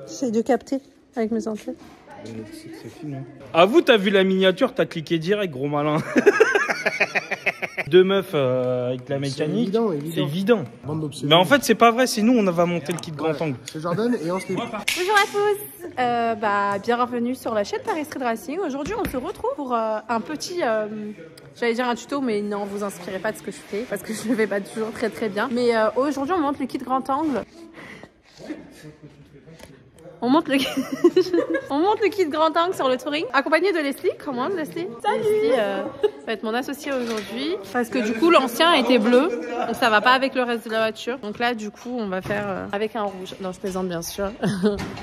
J'essaie de capter avec mes antennes. C'est fini. Hein. Ah, vous, t'as vu la miniature, t'as cliqué direct, gros malin. Deux meufs avec la mécanique. C'est évident. Mais en fait, c'est pas vrai, c'est nous, on va monter le kit grand angle. C'est Jordan et on se libre. Bonjour à tous, bienvenue sur la chaîne Paris Street Racing. Aujourd'hui, on se retrouve pour un petit, j'allais dire un tuto, mais non, vous inspirez pas de ce que je fais parce que je le fais pas toujours très bien. Mais aujourd'hui, on monte le kit grand angle. On monte le kit grand angle sur le touring, accompagné de Leslie. Comment Leslie? Salut. Leslie va être mon associée aujourd'hui parce que du coup l'ancien était bleu, donc ça va pas avec le reste de la voiture. Donc là du coup on va faire avec un rouge. Non, je plaisante bien sûr.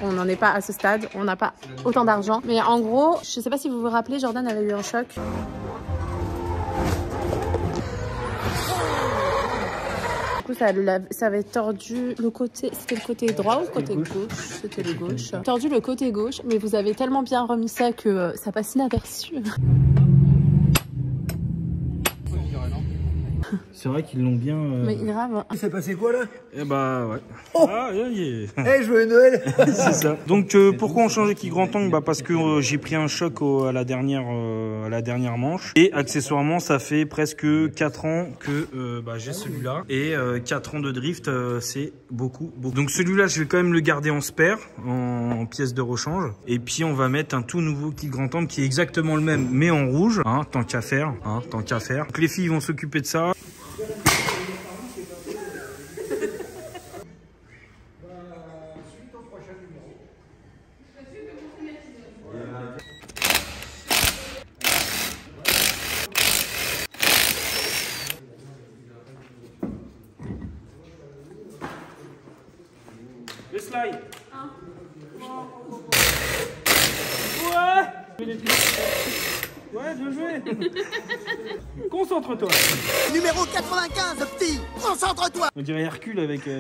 On n'en est pas à ce stade, on n'a pas autant d'argent. Mais en gros, je sais pas si vous vous rappelez, Jordan avait eu un choc. Du coup, ça avait tordu le côté. C'était le côté droit ou le côté gauche? C'était le gauche. Tordu le côté gauche, mais vous avez tellement bien remis ça que ça passe inaperçu. C'est vrai qu'ils l'ont bien. Mais grave. Il s'est passé quoi là? Eh bah ouais. Oh ah, yeah. Hey, joyeux Noël. C'est ça. Donc pourquoi on changeait qui grand angle? Bah parce que j'ai pris un choc à la dernière manche. Et accessoirement ça fait presque 4 ans que j'ai celui-là. Et 4 ans de drift c'est beaucoup. Donc celui-là je vais quand même le garder en spare, en pièce de rechange. Et puis on va mettre un tout nouveau kit grand angle qui est exactement le même mais en rouge. Hein, tant qu'à faire. Donc les filles vont s'occuper de ça. Le slide. Ouais, bien joué. Concentre-toi. Numéro 95, petit. Concentre-toi. On dirait Hercule avec, tu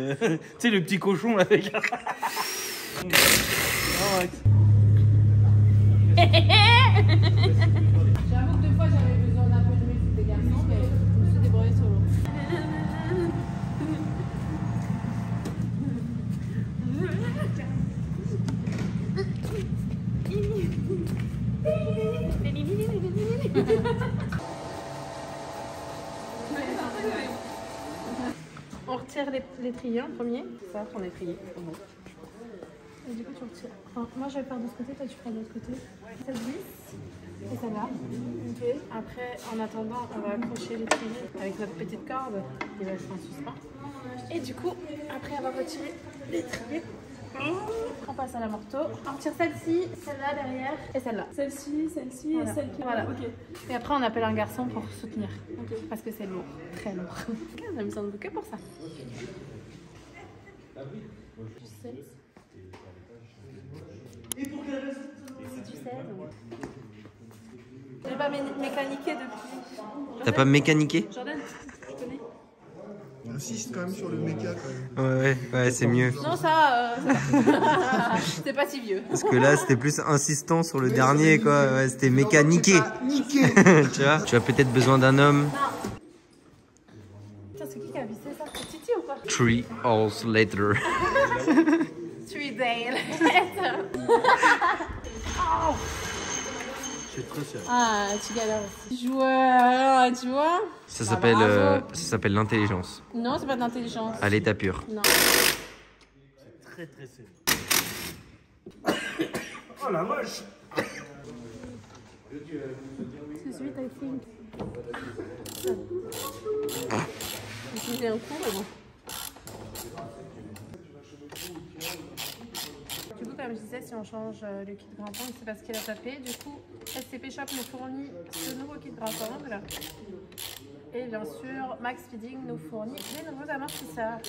sais, le petit cochon avec. Arrête. J'avoue que 2 fois j'avais besoin d'un peu de musique des garçons, mais je me suis débrouillée solo. On retire l'étrier en premier. Ça, ton étrier. Et du coup, tu retires. Enfin, moi, je vais faire de ce côté, toi, tu feras de l'autre côté. Ça glisse. Et ça va. Ok. Après, en attendant, on va accrocher l'étrier avec notre petite corde qui va être en suspens. Et du coup, après avoir retiré l'étrier, on passe à la morteau. On retire celle-ci, celle-là derrière et celle-là. Celle-ci, voilà. et celle qui... Voilà. Ok. Et après, on appelle un garçon pour soutenir. Okay. Parce que c'est lourd, très lourd. On a besoin de bouquet pour ça. Tu sais. Et pour quelle raison? Si tu sais. J'ai pas mécaniqué depuis. T'as pas mécaniqué? Jordan, tu connais? On insiste quand même sur le méca quand même. Ouais, c'est mieux. Non, ça c'est pas si vieux. Parce que là, c'était plus insistant sur le dernier, quoi. Ouais, c'était mécaniqué. Tu vois? Tu as peut-être besoin d'un homme. Tiens, c'est qui a vissé ça? C'est Titi ou quoi? 3 hours later. 3 days. C'est très sérieux. Ah, tu galères. Joueur, tu vois? Ça s'appelle l'intelligence. Non, c'est pas de l'intelligence. À l'état pur. Non. C'est très très sérieux. Oh la vache. C'est celui I think. J'ai un coup, mais bon. Du coup, comme je disais, si on change le kit grand angle, c'est parce qu'il a tapé. Du coup, SCP Shop nous fournit ce nouveau kit grand angle. Et bien sûr, Max Feeding nous fournit les nouveaux amortisseurs.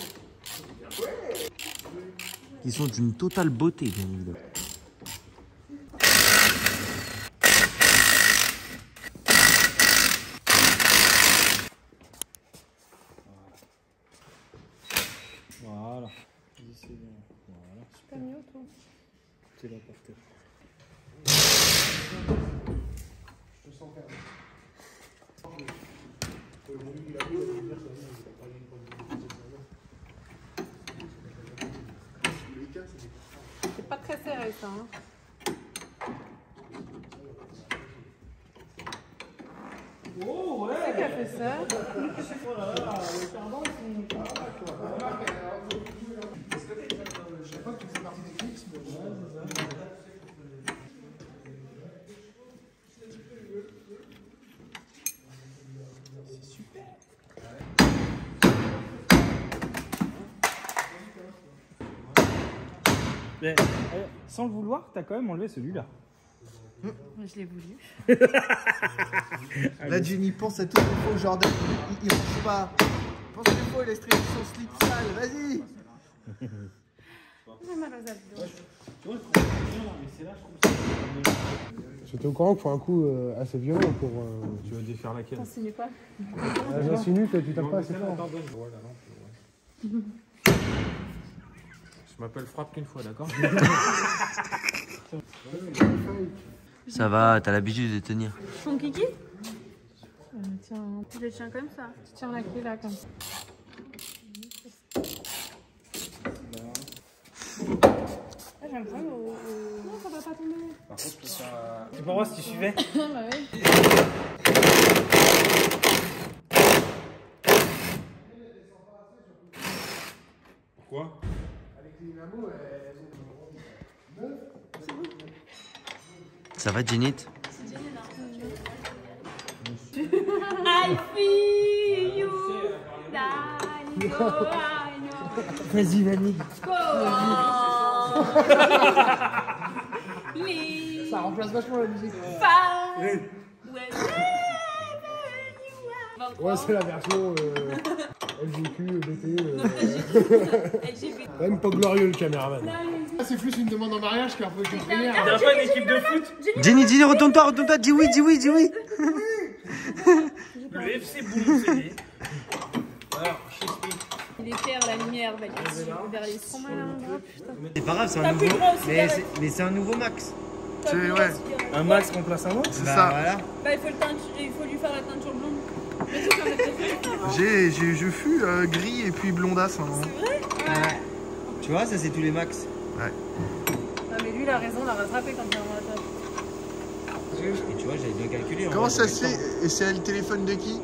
Qui sont d'une totale beauté, bien évidemment. Voilà. C'est bien. Voilà. Pas mieux, toi. C'est là par terre. Je te sens faire. pas très serré ça. Hein. Oh ouais. C'est qui a fait ça? Je sais pas que tu fais partie des clics, mais c'est super. Mais, sans le vouloir, t'as quand même enlevé celui-là. Je l'ai voulu. Là, Jenny pense à tout les fois où Jordan, il range pas. Pense les fois, il a stressé son slip sale, vas-y. J'ai mal aux abdos. J'étais au courant qu'il faut un coup assez violent pour. Tu vas défaire laquelle? T'insinues quoi? J'insinue que tu tapes pas assez fort. Je m'appelle frappe qu'une fois, d'accord? Ça va, t'as l'habitude de tenir. Ton kiki? Tiens, tu le tiens comme ça. Tu tiens la clé là comme ça. J'aime pas non, ça va pas tomber. Par contre, c'est pour moi si tu suivais. Bah oui. Pourquoi? Ça va, Jenny? I feel you, darling, oh, I know. Vas-y, Vanille. Go on. Ça remplace vachement la musique. Ouais, c'est la version LGQ, BT. Même pas glorieux le caméraman. C'est plus une demande en mariage qu'un truc de prière. T'as pas une équipe de foot? Jenny, retourne-toi, dis oui, dis oui, dis oui. Le FC Boum, c'est lui. Alors, je t'explique. Il éclaire la lumière, derrière les trop malin. Oh, putain. C'est pas grave, c'est un T'as nouveau. plus le droit aussi, arrête. Mais c'est un nouveau max. T'as plus le droit, ouais. cigarette. Un max remplace un autre? C'est Bah, ça. voilà. Bah, il faut lui faire la teinture blonde. Mais tu peux mettre des trucs. Je fus gris et puis blondasse. Hein. Ouais. Tu vois, ça c'est tous les max. Ouais. Ah, mais lui, il a raison, il a rattrapé quand il est en retard. Et tu vois, j'avais bien calculé. Comment ça se fait? Et c'est le téléphone de qui?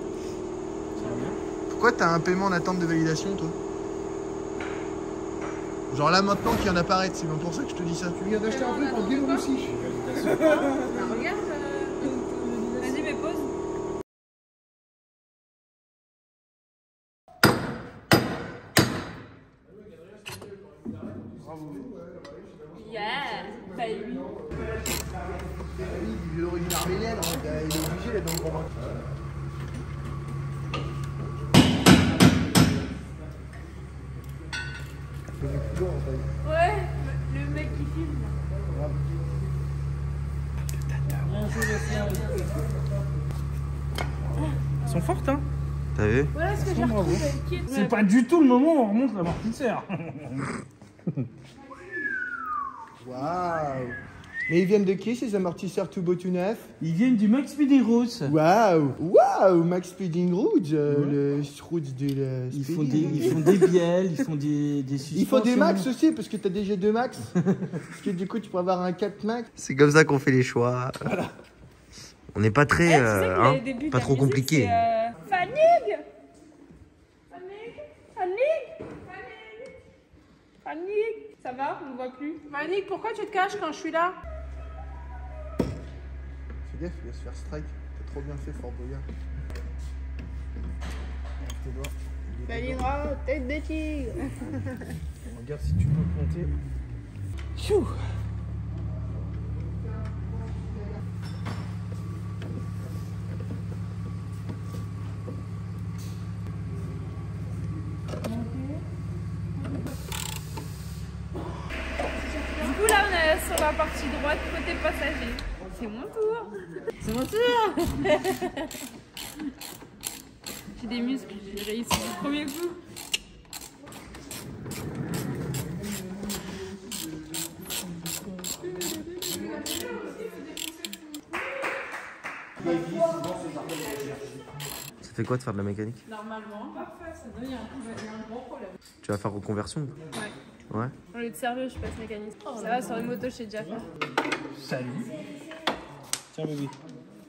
Pourquoi t'as un paiement en attente de validation, toi? Genre là maintenant qu'il y en apparaît, c'est bien pour ça que je te dis ça. Tu viens d'acheter un truc en Biélorussie. Regarde, vas-y, mais pause. Yeah, baby. Oui, du vieux d'origine arménienne, hein. Il est obligé d'être dans le grand. Ouais, le mec qui filme. Elles sont fortes, hein? T'as vu? Voilà ce que j'ai retrouvé. C'est pas du tout le moment où on remonte l'amortisseur. Waouh! Mais ils viennent de qui ces amortisseurs tout beau tout neuf? Ils viennent du Max Speeding Roots. Waouh! Waouh! Max Speeding Rouge, le Rouge de la Ils font des bielles, ils font des suspensions. Il faut des max aussi, parce que t'as déjà 2 max. Parce que du coup, tu pourrais avoir un 4 max. C'est comme ça qu'on fait les choix. On n'est pas très. Hein, pas trop compliqué. Fanny, ça va? On ne voit plus. Fanny, pourquoi tu te caches quand je suis là? Fais gaffe, il va se faire strike. T'as trop bien fait, Fort Boyard. Tes doigts. Fanny, tête de tigre. Regarde si tu peux compter. Tchou. Du coup, là, on est sur la partie droite, côté passager. C'est mon tour. C'est mon tour. J'ai des muscles, j'ai réussi du premier coup. Ça fait quoi de faire de la mécanique? Normalement, parfait, ça donne, il y a un gros problème. Tu vas faire reconversion? Ouais. Ouais. Au lieu de sérieux, je passe mécanisme. Ça va, sur les motos, je sais déjà faire. Salut. Tiens, bébé.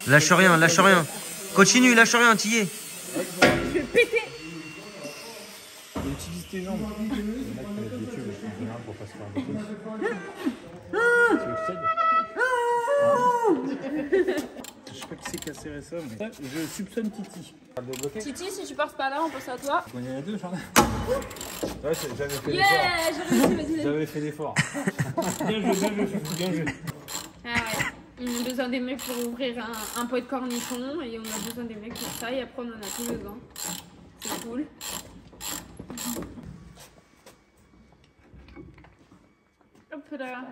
Lâche rien, lâche rien. Continue, lâche rien, t'y es. Je vais péter. Utilise tes jambes. Il y en a qui mettent des tubes en général pour pas se faire des Je sais pas qui c'est qui a serré ça, mais je soupçonne Titi. Titi, si tu passes pas là, on pense à toi. On y en a deux, j'en ai. Ouais, j'avais fait Yeah, j'ai réussi, vas-y. J'avais fait l'effort. Bien joué, bien joué. Ah ouais. On a besoin des mecs pour ouvrir un pot de cornichons et on a besoin des mecs pour ça et après on en a tous besoin. C'est cool. Hop là.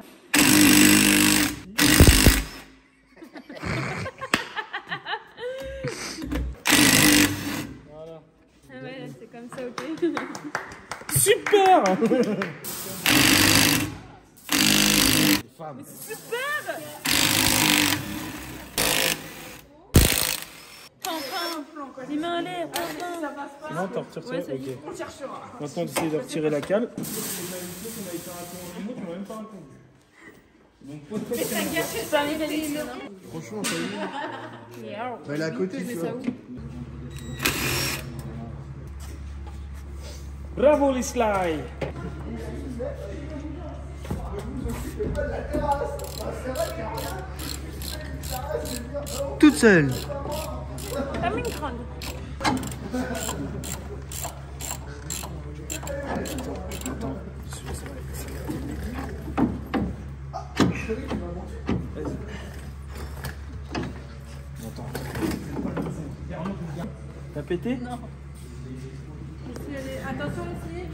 Voilà. Ah ouais, c'est comme ça, ok. Super. Super. Enfin, les mains en l'air, enfin. Non, t'en retires ça, Ouais, ça y ok. est. On cherchera. Maintenant, t'essayes de retirer la cale. C'est un mécanisme. Franchement, ça y est. Yeah. Bah, elle est à côté, tu vois. Bravo les slides. Toute seule. Comme une grande. T'as pété? Non. Attention ici.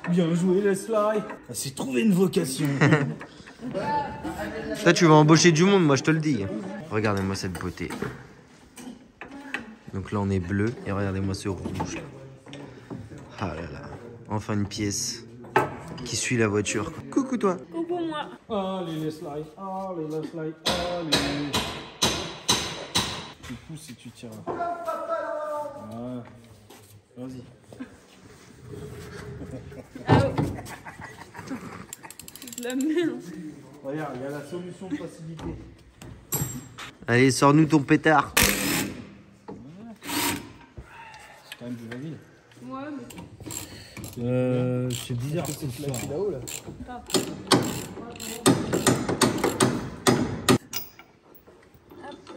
Bien joué les slides. Elle s'est trouvé une vocation. Toi, tu vas embaucher du monde, moi, je te le dis. Regardez-moi cette beauté. Donc là, on est bleu. Et regardez-moi ce rouge. Ah là là. Enfin, une pièce qui suit la voiture. Coucou, toi. Coucou moi. Allez les slides, allez les slides, allez. Tu pousses et tu tires. Ouais. Vas-y. Ah oh. De la merde. Regarde, il y a la solution de facilité. Allez, sors-nous ton pétard. C'est quand même plus facile. Ouais, C'est bizarre cette histoire. Là-haut, là.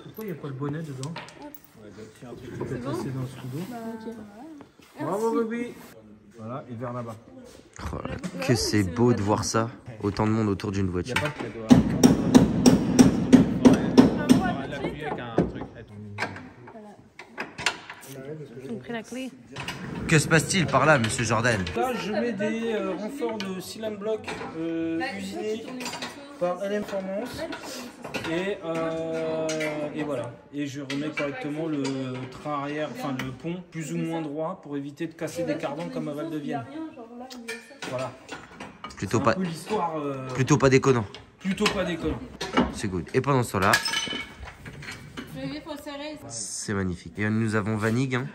Pourquoi il n'y a pas le bonnet dedans? Ouais, il y a un truc qui peut passer dans ce trou d'eau. ok. Bravo bébé. Voilà, et vers là-bas. Oh là, que c'est beau de voir ça. Autant de monde autour d'une Il n'y voiture. a pas de cadeau. J'ai pris la clé. Que se passe-t-il par là, monsieur Jordan? Là, je mets des renforts de Silan Block usinés par LM Performance. Et voilà. Et je remets correctement le train arrière, enfin le pont, plus ou moins droit pour éviter de casser des cardans comme à Val de Vienne. Voilà. Plutôt C'est pas, un peu l'histoire. plutôt pas déconnant. Plutôt pas déconnant. C'est good. Et pendant ce temps-là, Il faut serrer. c'est magnifique. Et nous avons Vanig, hein,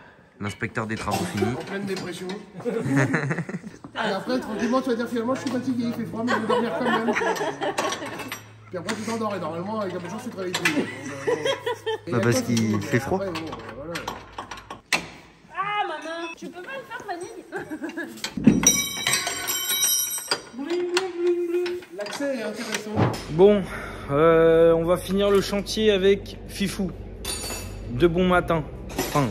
l'inspecteur des travaux finis. En pleine dépression. Et après, tranquillement, tu vas dire finalement, je suis fatigué, il fait froid, mais je vais dormir quand même. Puis après, tu t'endors et normalement, avec la bonne chance, tu te réveilles plus. Bah, parce qu'il fait froid. Après, bon, voilà. Ah maman, tu peux pas le faire Fanny? L'accès est intéressant. Bon, on va finir le chantier avec Fifou. De bon matin. Enfin,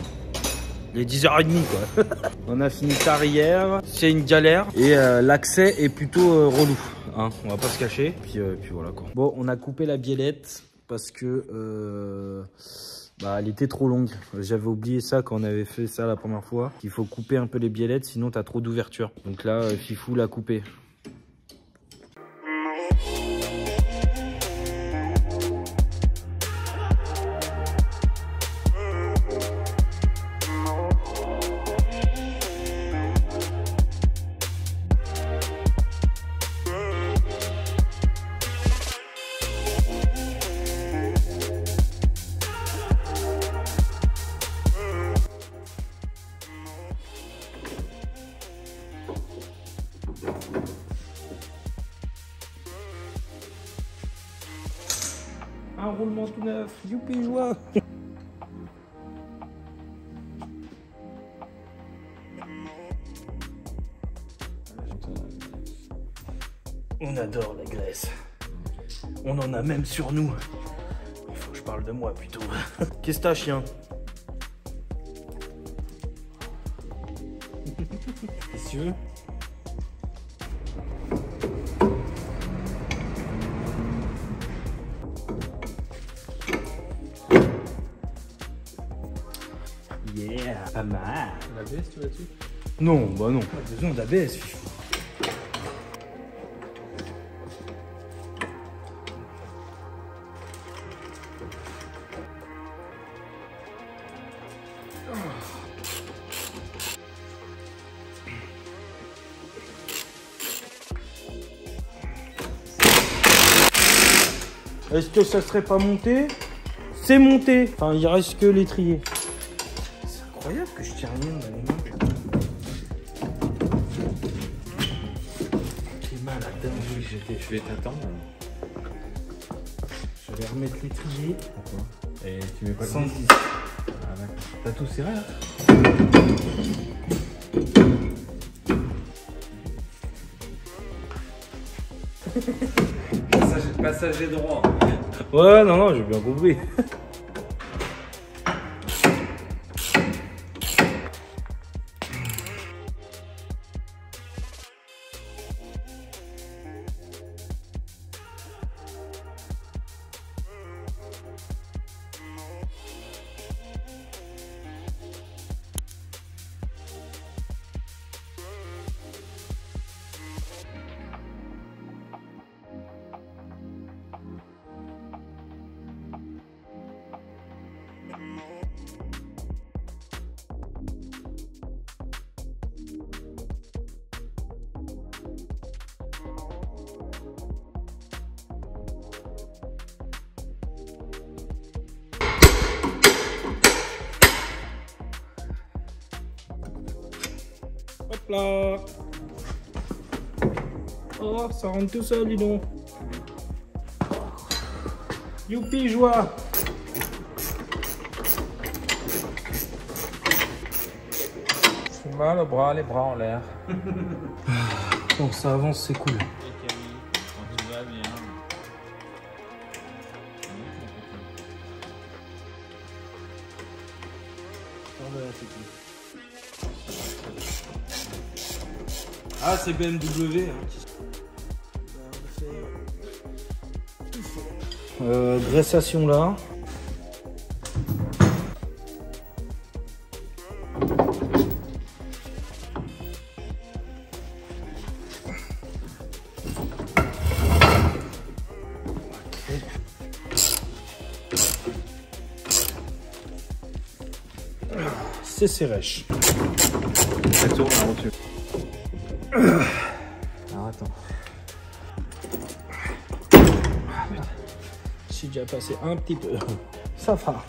il est 10h30 quoi. On a fini tard hier. C'est une galère. Et l'accès est plutôt relou. Hein, on va pas se cacher. Puis voilà quoi. Bon, on a coupé la biellette parce que elle était trop longue. J'avais oublié ça quand on avait fait ça la première fois. Qu'il faut couper un peu les biellettes, sinon t'as trop d'ouverture. Donc là, Fifou l'a coupé. roulement tout neuf. Youpi, joie. On adore la graisse. On en a même sur nous. Il faut que je parle de moi plutôt. Qu'est-ce que t'as, chien? Qu'est-ce que tu veux? Yeah, pas mal. L'ABS, tu vas dessus? Non, bah non, pas besoin d'ABS, fifou. Est-ce que ça serait pas monté? C'est monté. Enfin, il reste que l'étrier. C'est incroyable que je tiens rien dans les mains. J'ai mal à la dingue. Je vais t'attendre. Je vais remettre l'étrier. Pourquoi? Et tu mets pas le 110. Ah d'accord. T'as tout serré là? Passager droit. Ouais, non, j'ai bien compris. Hop là. Oh, ça rentre tout seul, dis donc. Youpi, joie. J'ai mal au bras, les bras en l'air. Bon, ça avance, c'est cool. Tout va bien. Ah, c'est BMW. Graissation là. C'est serrèche. Ça tourne en dessus. Alors attends. J'ai déjà passé un petit peu. Ça va.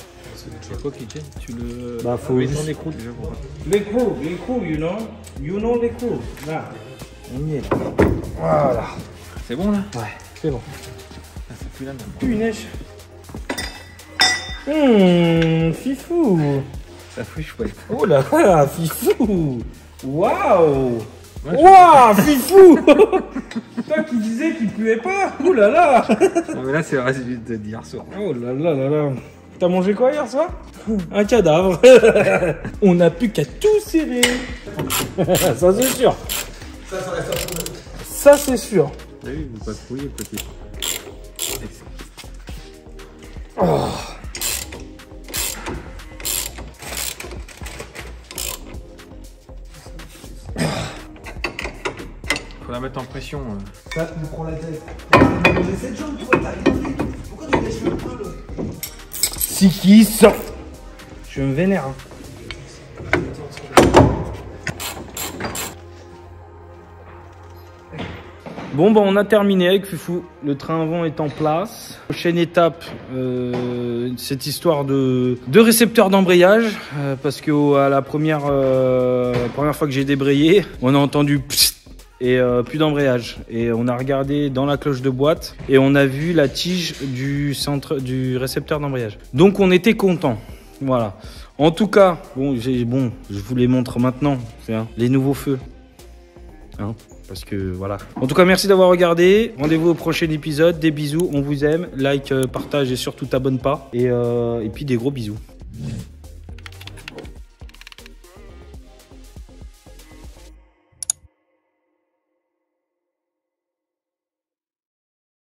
C'est quoi cliquer? Tu le. Bah, faut mettre juste- ton écrou déjà pour. L'écrou, you know l'écrou. Là, on y est. Voilà. C'est bon là? Ouais, c'est bon. Ah, c'est plus là même. Punaise. Fifou. Ça fait chouette. Oh là là, Fifou. Waouh. Ouais, Waouh, Fifou. Toi qui disais qu'il puait pas. Oh là là. Non, mais là, c'est le résultat d'hier soir. Oh là là là là. T'as mangé quoi hier soir? Un cadavre. On n'a plus qu'à tout serrer. Ça c'est sûr. Ça c'est sûr. T'as vu, il veut pas se fouiller le petit. Faut la mettre en pression. Ça me prend la tête. J'ai cette jambe, toi, t'as rien fait. Pourquoi tu laisses le peu là? Si qui sort. Je me vénère. Hein. Bon, bah, on a terminé avec Fifou. Le train avant est en place. Prochaine étape, cette histoire de récepteur d'embrayage. Parce que à la première fois que j'ai débrayé, on a entendu pssst. et plus d'embrayage. Et on a regardé dans la cloche de boîte et on a vu la tige du récepteur d'embrayage. Donc on était content. Voilà. En tout cas, bon, je vous les montre maintenant, les nouveaux feux. Hein, parce que voilà. En tout cas, merci d'avoir regardé. Rendez-vous au prochain épisode. Des bisous, on vous aime. Like, partage et surtout t'abonne pas. Et puis des gros bisous.